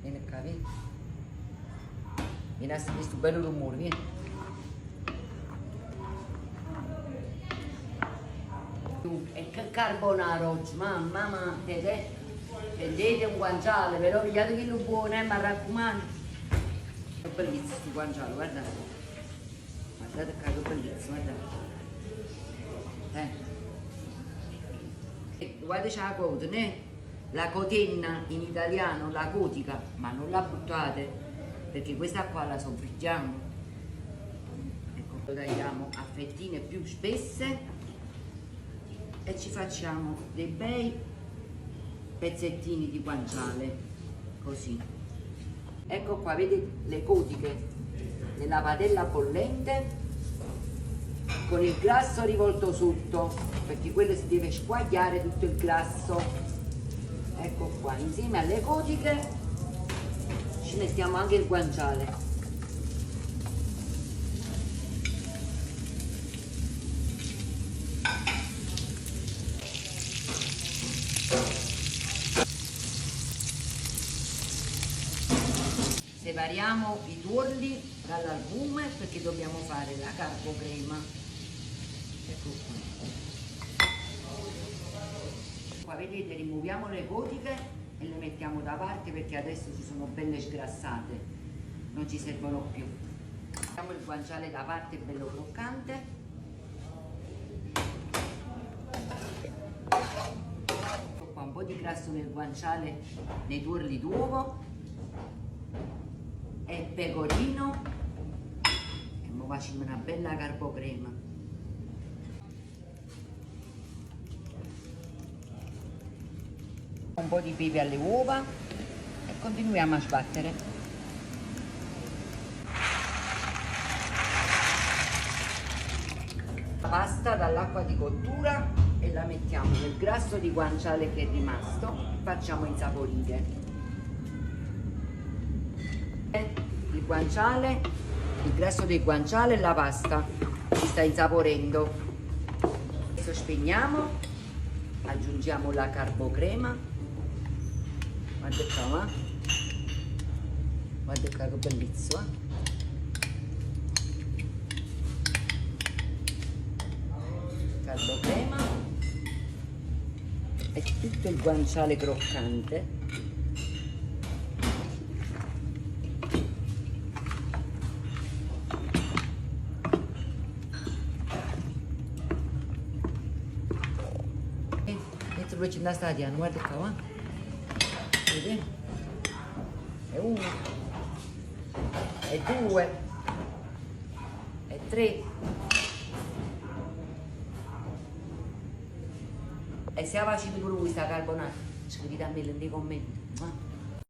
Vieni qua, vieni. Vieni a sentire questo bello rumore, vieni. E che carbonara oggi, mamma, vedete un guanciale, però pigliate che lo buono, mi raccomando. Che bellissimo questo guanciale, guardate. Guardate che bellissimo, guardate. Guardate c'è la coda, né? La cotenna in italiano, la cotica, ma non la buttate, perché questa qua la soffriggiamo. Ecco, lo tagliamo a fettine più spesse e ci facciamo dei bei pezzettini di guanciale, così. Ecco qua, vedete le cotiche nella padella bollente con il grasso rivolto sotto, perché quello si deve squagliare tutto il grasso. Ecco qua, insieme alle cotiche ci mettiamo anche il guanciale. Separiamo i tuorli dall'albume perché dobbiamo fare la carbocrema. Ecco qua, vedete, rimuoviamo le cotiche e le mettiamo da parte perché adesso ci sono belle sgrassate, non ci servono più. Mettiamo il guanciale da parte bello croccante. Ecco qua, un po' di grasso nel guanciale nei tuorli d'uovo e pecorino e ora facciamo una bella carbocrema. Un po' di pepe alle uova e continuiamo a sbattere. La pasta dall'acqua di cottura e la mettiamo nel grasso di guanciale che è rimasto, facciamo insaporire. Il guanciale, il grasso del guanciale e la pasta si sta insaporendo. Adesso spegniamo, aggiungiamo la carbocrema. Guarda qua, guarda qua che bellissimo. Carbocrema e tutto il guanciale croccante. Dove ci sta Diana, guarda qua, vedi? E uno, e due, e tre, e se la facete pure questa carbonara, scrivete a me nei commenti.